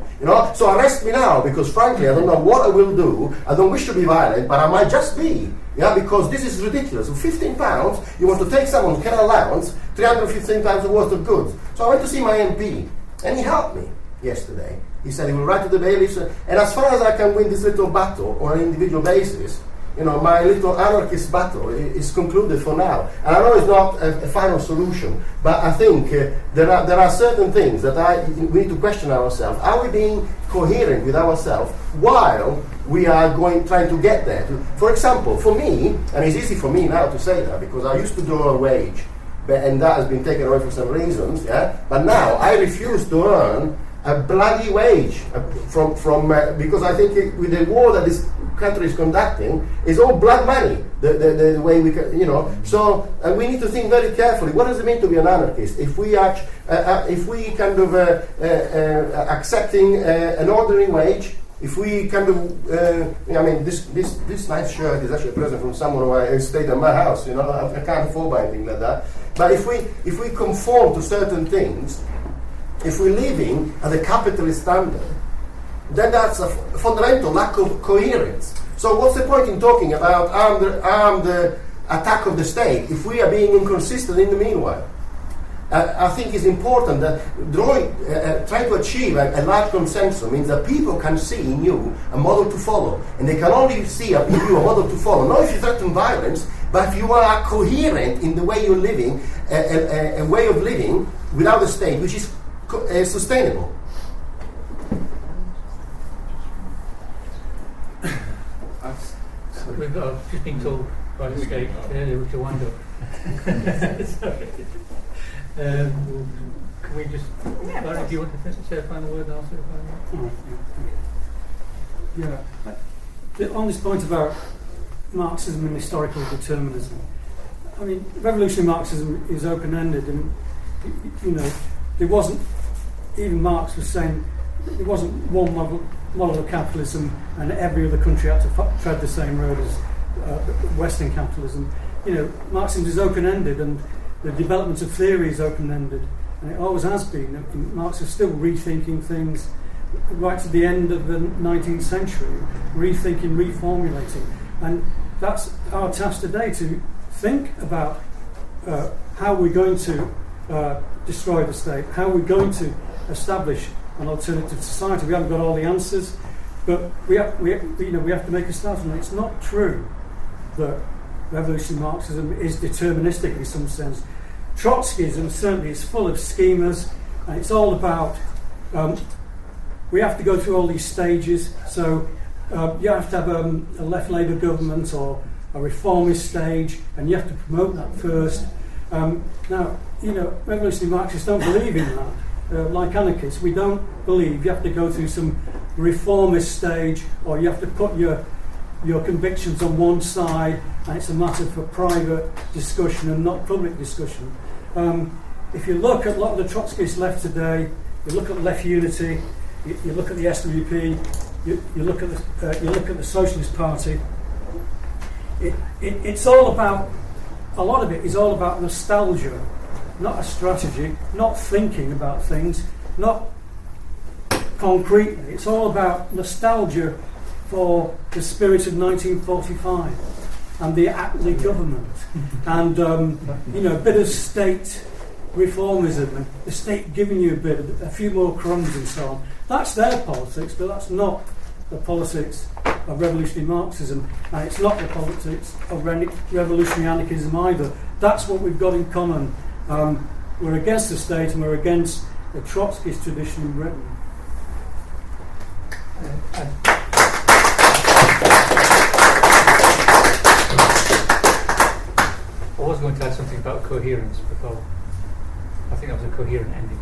So arrest me now, because frankly I don't know what I will do. I don't wish to be violent, but I might just be. Yeah, because this is ridiculous. For £15, you want to take someone's care allowance, £315 worth of goods. So I went to see my MP, and he helped me yesterday. He said he will write to the bailiffs, and as far as I can win this little battle on an individual basis, my little anarchist battle is concluded for now. And I know it's not a final solution, but I think there are certain things that we need to question ourselves. Are we being coherent with ourselves while we are trying to get there? For example, for me, and it's easy for me now to say that because I used to draw a wage, and that has been taken away for some reasons. Yeah, but now I refuse to earn a bloody wage from because I think with the war that this country is conducting is all blood money. The way we can, So we need to think very carefully. What does it mean to be an anarchist? If we kind of accepting an ordinary wage, if we kind of, this nice shirt is actually a present from someone who stayed at my house. I can't afford anything like that. But if we conform to certain things, if we're living at a capitalist standard, then that's a fundamental lack of coherence. So what's the point in talking about armed attack of the state if we are being inconsistent in the meanwhile? I think it's important that trying to achieve a large consensus means that people can see in you a model to follow, and they can only see in you a model to follow, not if you threaten violence, but if you are coherent in the way you're living, a way of living without the state, which is sustainable. I I've just been told by the state earlier we should wind up. Sorry. Can we just... Larry, do you want to say a final word? I'll say a final word. Yeah. On this point about Marxism and historical determinism, I mean, revolutionary Marxism is open-ended, and there wasn't, even Marx was saying, there wasn't one model of capitalism and every other country had to tread the same road as Western capitalism. Marxism is open-ended, and the development of theory is open-ended, and it always has been. Marx is still rethinking things right to the end of the 19th century, rethinking, reformulating, and that's our task today, to think about how we're going to destroy the state, how we're going to establish an alternative society. We haven't got all the answers, but we have to make a start. And it's not true that revolutionary Marxism is deterministic in some sense. Trotskyism certainly is full of schemas, and it's all about we have to go through all these stages. So you have to have a left Labour government or a reformist stage, and you have to promote that first. Now, revolutionary Marxists don't believe in that. Like anarchists, we don't believe you have to go through some reformist stage, or you have to put your convictions on one side, and it's a matter for private discussion and not public discussion. If you look at a lot of the Trotskyist left today, you look at left unity, you look at the SWP, you look at the Socialist Party. It's all about, a lot of it is all about nostalgia, not a strategy, not thinking about things, not concretely. It's all about nostalgia for the spirit of 1945 and the Attlee government, and a bit of state reformism, and the state giving you a few more crumbs and so on. That's their politics, but that's not the politics of revolutionary Marxism, and it's not the politics of revolutionary anarchism either. That's what we've got in common. We're against the state, and we're against the Trotskyist tradition in Britain. I was going to add something about coherence, but I think that was a coherent ending.